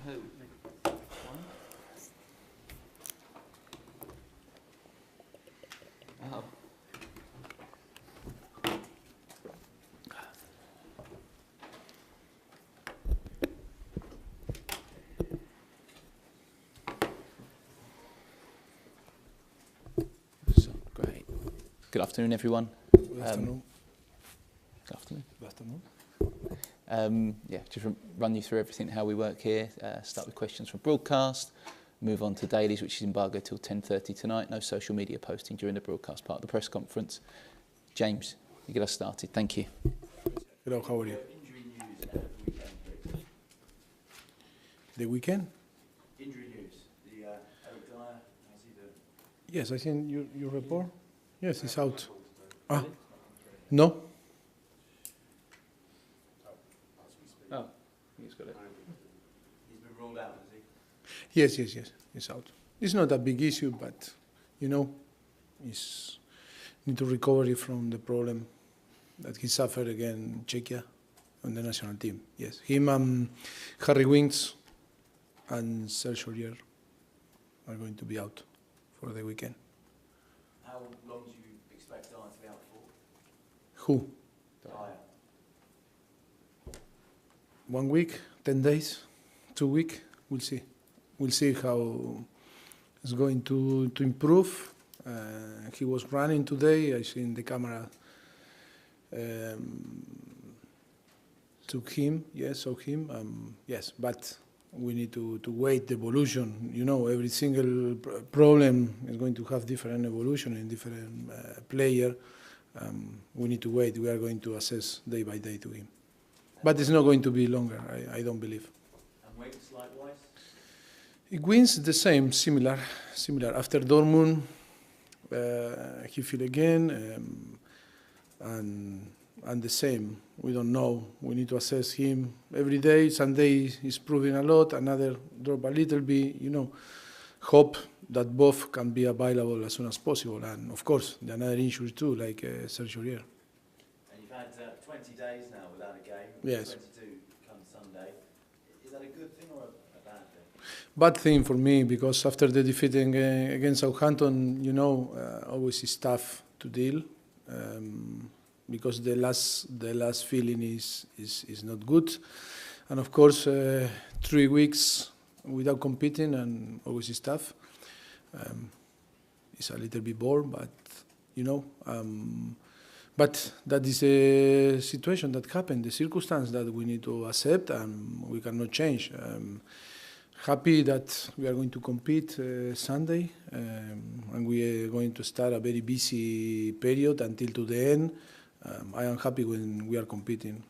Who? Oh. So, great. Good afternoon, everyone. Good afternoon. Good afternoon. Good afternoon. Yeah, just run you through everything, how we work here. Start with questions from broadcast, move on to dailies, which is embargoed till 10:30 tonight. No social media posting during the broadcast part of the press conference. James, you get us started. Thank you. Hello, how are you? Injury news at the weekend, please. The weekend? Injury news. Eric Dyer, how's he doing? Yes, I seen your report. Yes, it's out. Ah, Really? no? Oh, he's got it. He's been ruled out, has he? Yes, it's out. It's not a big issue, but, he's need to recover from the problem that he suffered against Czechia on the national team. Yes, him, Harry Winks and Sergio Rier are going to be out for the weekend. How long do you expect Dyer to be out for? Who? Dyer. 1 week, 10 days, 2 weeks, we'll see. We'll see how it's going to improve. He was running today, I seen the camera took him, yes, saw him, yes, but we need to wait the evolution. Every single problem is going to have different evolution in different player. We need to wait. We are going to assess day by day to him. But it's not going to be longer, I don't believe. And Winks likewise? It wins the same, similar. After Dortmund, he feel again, and the same. We don't know. We need to assess him every day. Sunday he's proving a lot. Another drop a little bit. Hope that both can be available as soon as possible. And of course, the another injury too, like Sergio Rier. And you've had 20 days now without a game. Yes. 22 come Sunday. Is that a good thing or a bad thing? Bad thing for me, because after the defeat against Southampton, always is tough to deal, because the last feeling is not good, and of course 3 weeks without competing and always is tough. It's a little bit bored, but but that is a situation that happened, the circumstance that we need to accept and we cannot change. Happy that we are going to compete Sunday, and we are going to start a very busy period until to the end. I am happy when we are competing.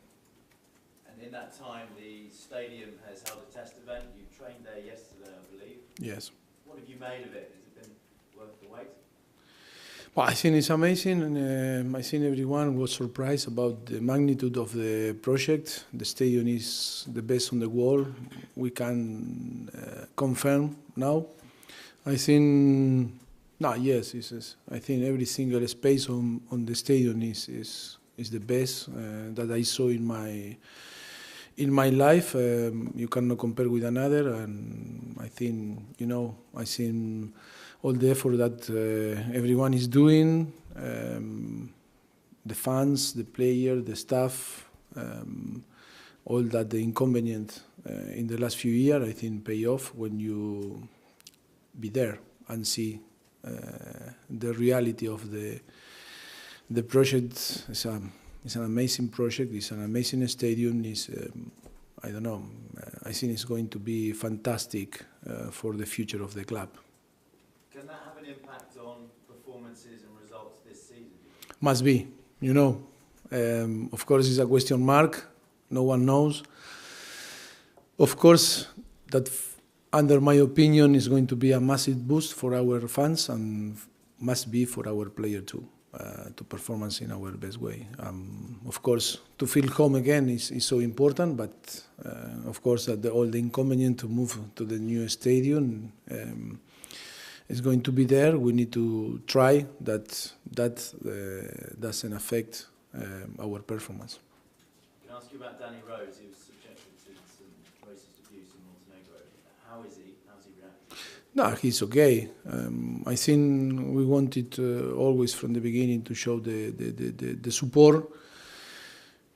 And in that time, the stadium has held a test event. You trained there yesterday, I believe. Yes. What have you made of it? Has it been worth the wait? Well, I think it's amazing, and I think everyone was surprised about the magnitude of the project. The stadium is the best on the world. We can confirm now. I think, yes, I think every single space on the stadium is the best that I saw in my life. You cannot compare with another, and I think I think all the effort that everyone is doing, the fans, the player, the staff, all that the inconvenient in the last few years, I think pay off when you be there and see the reality of the project. It's an amazing project. It's an amazing stadium. I don't know. I think it's going to be fantastic for the future of the club. Can that have an impact on performances and results this season? Must be, Of course, it's a question mark. No one knows. Of course, that under my opinion is going to be a massive boost for our fans and must be for our player too, to performance in our best way. Of course, to feel home again is so important, but of course that all the inconvenience to move to the new stadium is going to be there. We need to try that doesn't affect our performance. Can I ask you about Danny Rose? He was subjected to some racist abuse in Montenegro. How is he? How's he reacting? No, he's okay. I think we wanted always from the beginning to show the support,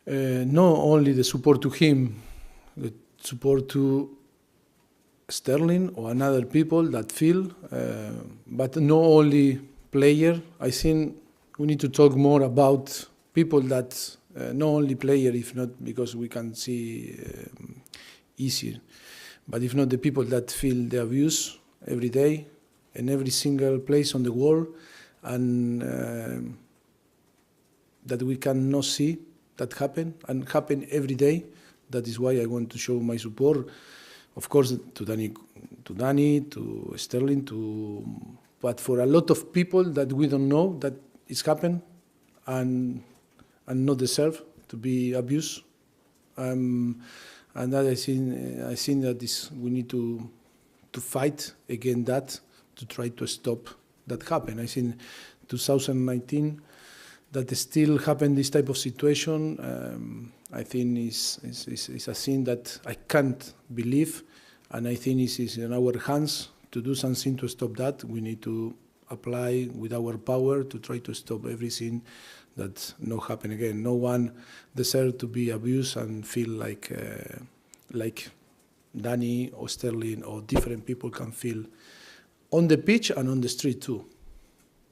not only the support to him, the support to Sterling or another people that feel, but not only player. I think we need to talk more about people that not only player, if not because we can see easier, but if not the people that feel the abuse every day in every single place on the world, and that we cannot see that happen and happen every day. That is why I want to show my support, of course, to Danny, to Sterling, but for a lot of people that we don't know that it's happened and not deserve to be abused. And that I think that we need to fight against that, to try to stop that happen. I think 2019 that still happen this type of situation. I think is a thing that I can't believe, and I think it is in our hands to do something to stop that. We need to apply with our power to try to stop everything that not happen again. No one deserves to be abused and feel like Danny or Sterling or different people can feel on the pitch and on the street too.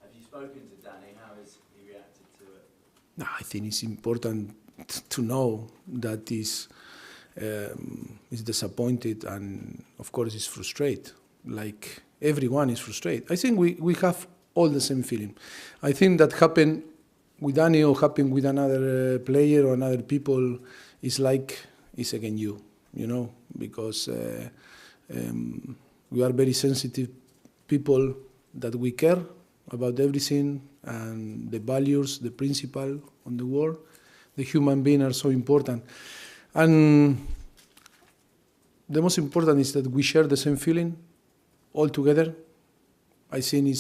Have you spoken to Danny? How has he reacted to it? No, I think it's important to know that he's disappointed and of course is frustrated. Like everyone is frustrated. I think we have all the same feeling. I think that happened with Danny or happened with another player or another people is like it's again you know, because we are very sensitive people that we care about everything and the values, the principle on the world. The human being are so important. And the most important is that we share the same feeling all together. I think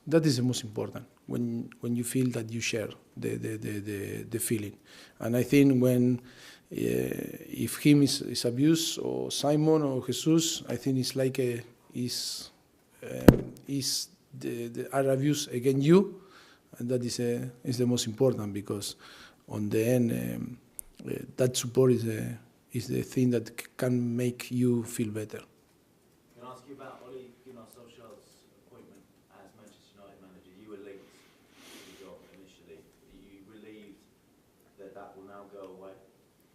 that is the most important, when you feel that you share the feeling. And I think when if him is abused or Simon or Jesus, I think it's like is are abused against you, and that is the most important, because on the end that support is the thing that can make you feel better. Can I ask you about Ole Gunnar Solskjaer's appointment as Manchester United manager? You were linked to the job initially. Are you relieved that will now go away?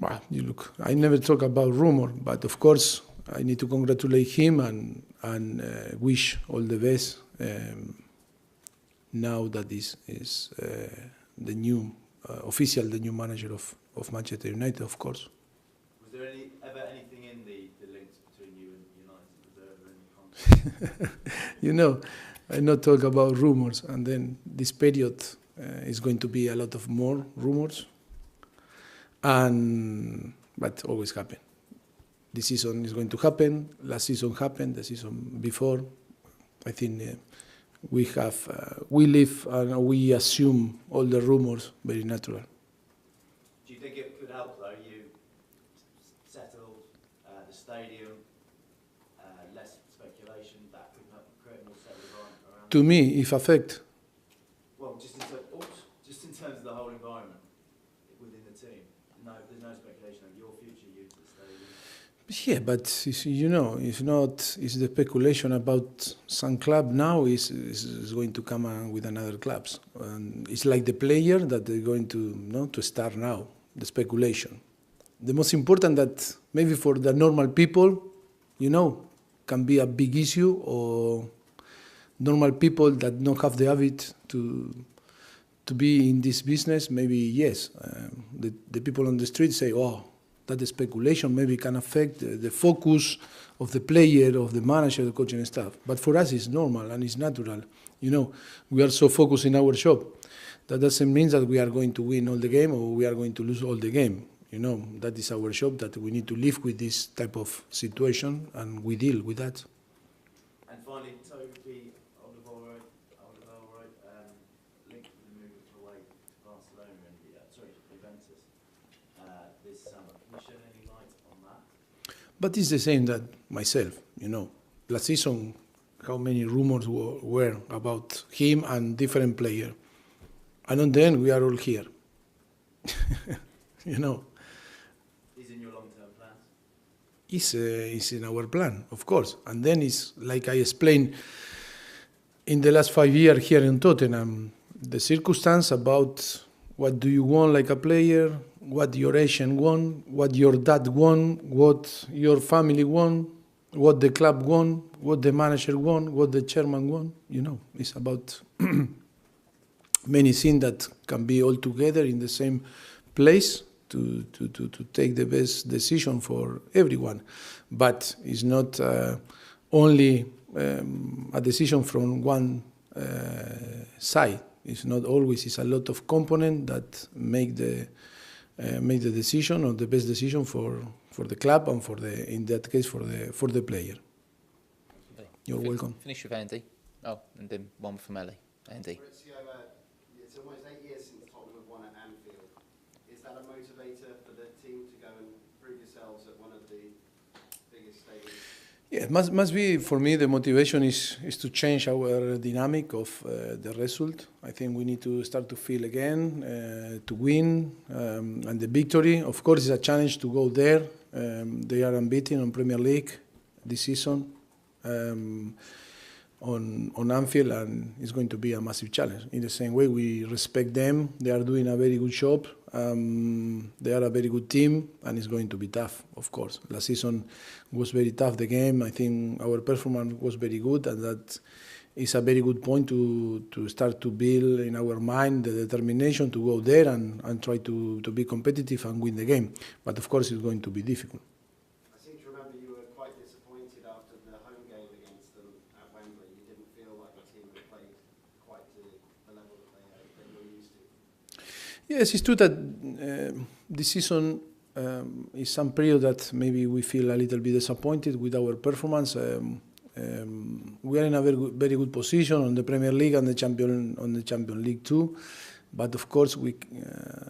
Well, you look, I never talk about rumor, but of course I need to congratulate him and wish all the best. Now that is the new the new manager of Manchester United, of course. Was there ever anything in the links between you and United? Was there ever any contact? You know, I not talk about rumors, and then this period is going to be a lot of more rumors, but always happen. This season is going to happen. Last season happened. The season before, I think we live and we assume all the rumors very natural. Do you think it could help though? You settled the stadium, less speculation. That could help create more settled around. To me, if affect. Well, just in terms of the whole environment within the team. No, there's no speculation of your future use of the stadium. Yeah, but you know, if not, is the speculation about some club now is going to come with another clubs. And it's like the player that they're going to start now. The speculation. The most important that maybe for the normal people, can be a big issue, or normal people that don't have the habit to be in this business. Maybe yes, the people on the street say, oh, that the speculation maybe can affect the focus of the player, of the manager, the coaching staff. But for us, it's normal and it's natural. We are so focused in our job. That doesn't mean that we are going to win all the game or we are going to lose all the game. That is our job, that we need to live with this type of situation, and we deal with that. And finally, Toby Alderweireld, linked with the move away to Barcelona and Juventus this summer. Can you shed any light on that? But it's the same that myself, last season, how many rumors were about him and different players. And on the end, we are all here. You know. Is in your long-term plans? Is in our plan, of course. And then it's like I explained in the last 5 years here in Tottenham, the circumstance about what do you want like a player, what your agent want, what your dad want, what your family want, what the club want, what the manager want, what the chairman want. You know, it's about many things that can be all together in the same place to take the best decision for everyone. But it's not only a decision from one side. It's not always. It's a lot of components that make the decision or the best decision for the club and for the, in that case, for the player. You're welcome. Finish with Andy. Oh, and then one from Ellie. Andy. It's almost 8 years since Tottenham have won at Anfield. Is that a motivator for the team to go and prove yourselves at one of the biggest stadiums? Yeah, it must be, for me, the motivation is to change our dynamic of the result. I think we need to start to feel again, to win, and the victory, of course, is a challenge to go there. They are unbeaten on Premier League this season on Anfield, and it's going to be a massive challenge. In the same way, we respect them. They are doing a very good job. They are a very good team, and it's going to be tough, of course. Last season was very tough, the game. I think our performance was very good, and that is a very good point to start to build in our mind the determination to go there and try to be competitive and win the game. But, of course, it's going to be difficult. I seem to remember you were quite disappointed after the home game against them at Wembley. You didn't feel like the team had played quite to the level that you're used to. Yes, it's true that this season is some period that maybe we feel a little bit disappointed with our performance. We are in a very good position on the Premier League and the Champions League too, but of course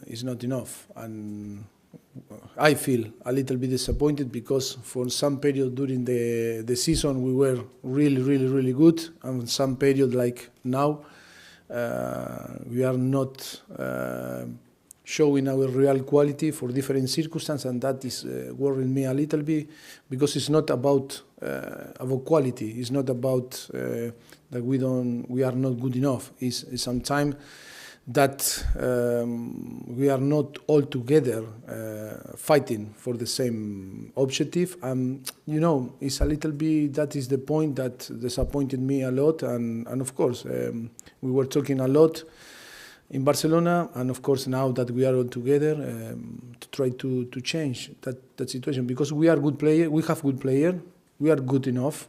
it's not enough. And I feel a little bit disappointed because for some period during the season we were really good, and some period like now we are not showing our real quality for different circumstances, and that is worrying me a little bit because it's not about quality. It's not about that we are not good enough. It's sometimes that we are not all together fighting for the same objective. You know, it's a little bit, that is the point that disappointed me a lot. And of course, we were talking a lot in Barcelona, and of course now that we are all together to try to change that situation, because we are good players, we have good players, we are good enough,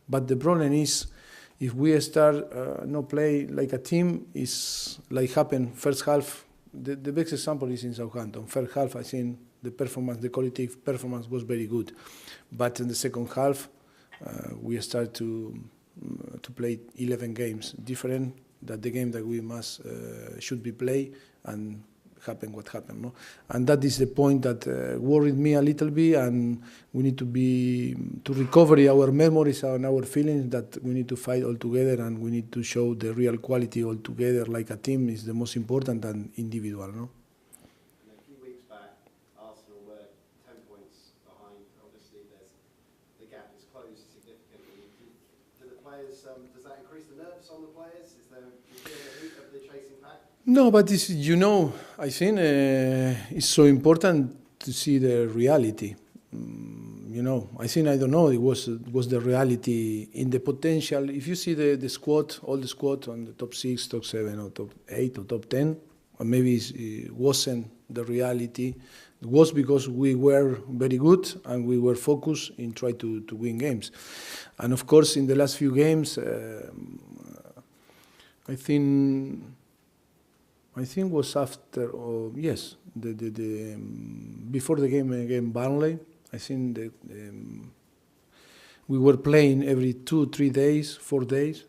but the problem is if we start not play like a team, is like happened first half. The best example is in Southampton. First half, I think the collective performance was very good, but in the second half we start to play 11 games different that the game that we should be play, and happen what happened, no? And that is the point that worried me a little bit, and we need to recover our memories and our feelings, that we need to fight all together, and we need to show the real quality all together like a team is the most important than individual, no? And a few weeks back, Arsenal were 10 points behind. Obviously, the gap is closed significantly. Do the players, does that increase the nerves on the players? Do you feel the heat of the chasing pack? No, but this, you know, I think it's so important to see the reality. You know, I think, I don't know, it was the reality in the potential. If you see the squad, all the squad on the top 6, top 7, or top 8, or top 10, or maybe it wasn't the reality. It was because we were very good and we were focused in trying to win games. And of course, in the last few games, I think was after, yes, before the game against Burnley. I think we were playing every 2-3 days, 4 days,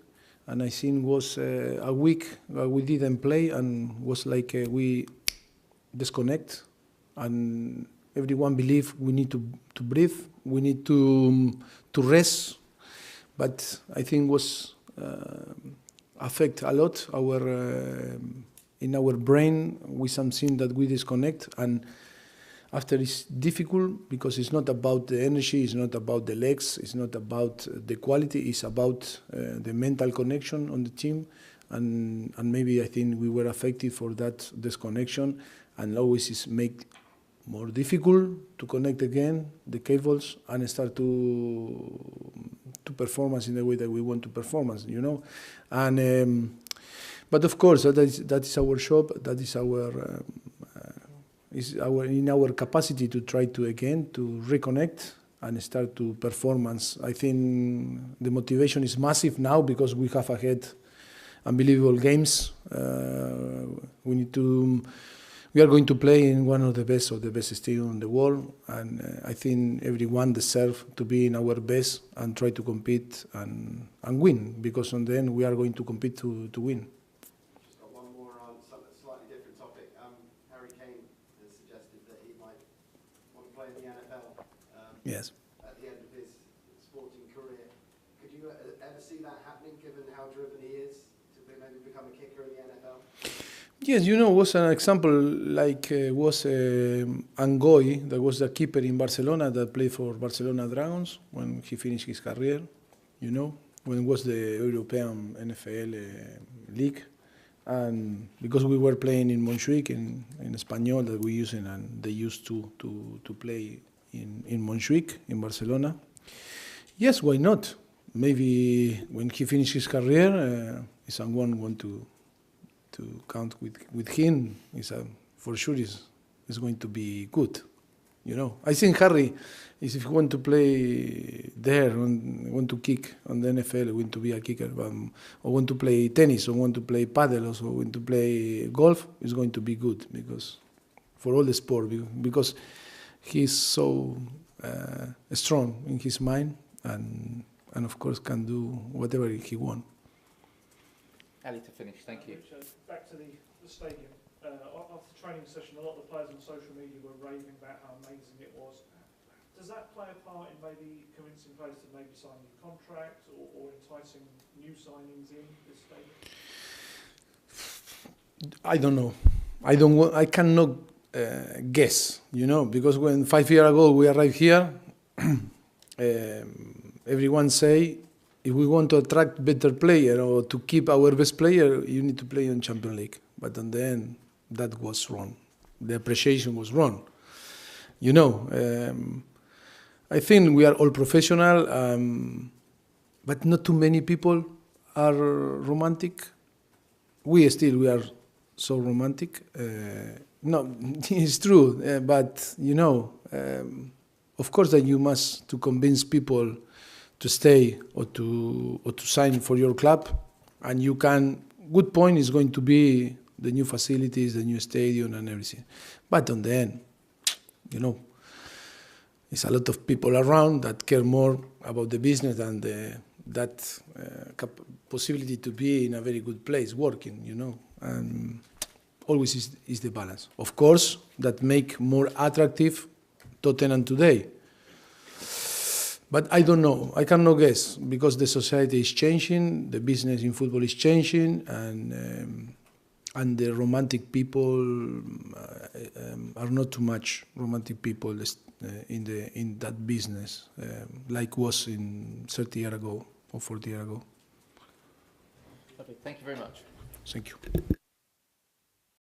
and I think was a week we didn't play, and was like we disconnect, and everyone believed we need to breathe, we need to rest. but I think was affect a lot our in our brain with something that we disconnect, and after it's difficult because it's not about the energy, it's not about the legs, it's not about the quality, it's about the mental connection on the team, and maybe I think we were affected for that disconnection, and always is make more difficult to connect again the cables and start to performance in the way that we want to performance, you know, and but of course that is our job, that is our in our capacity to try to again to reconnect and start to performance. I think the motivation is massive now because we have ahead unbelievable games. We are going to play in one of the best stadiums in the world, and I think everyone deserves to be in our best and try to compete and win, because on the end we are going to compete to win. Just got one more on a slightly different topic. Harry Kane has suggested that he might want to play in the NFL. Yes. At the end of his sporting career. Could you ever see that happening, given how driven he is, to maybe become a kicker in the NFL? Yes, you know, was an example like was Angoy, that was the keeper in Barcelona that played for Barcelona Dragons when he finished his career, you know, when it was the European NFL league. And because we were playing in Montjuic, in Espanyol that we using, and they used to play in Montjuic, in Barcelona. Yes, why not? Maybe when he finished his career, if someone want to count with him, for sure is going to be good, you know. I think Harry is, if he want to play there, want to kick on the NFL, want to be a kicker, or want to play tennis, or want to play paddle, or want to play golf, is going to be good, because for all the sport, because he's so strong in his mind, and of course can do whatever he wants. Ali, to finish, thank you. Richard, back to the stadium. After the training session, a lot of the players on social media were raving about how amazing it was. Does that play a part in maybe convincing players to maybe sign a new contract, or enticing new signings in this stadium? I don't know. I cannot guess, you know, because when 5 years ago we arrived here, everyone say, if we want to attract better player or to keep our best player, you need to play in Champions League. But in the end, that was wrong. The appreciation was wrong. You know, I think we are all professional, but not too many people are romantic. We are so romantic. No, it's true, but you know, of course that you must to convince people to stay or to sign for your club, and you can. Good point is going to be the new facilities, the new stadium, and everything. But on the end, you know, it's a lot of people around that care more about the business than that possibility to be in a very good place working. You know, and always is the balance. Of course, that make more attractive Tottenham today. But I don't know. I cannot guess, because the society is changing, the business in football is changing, and the romantic people are not too much romantic people in that business, like was in 30 years ago or 40 years ago. Lovely. Thank you very much. Thank you.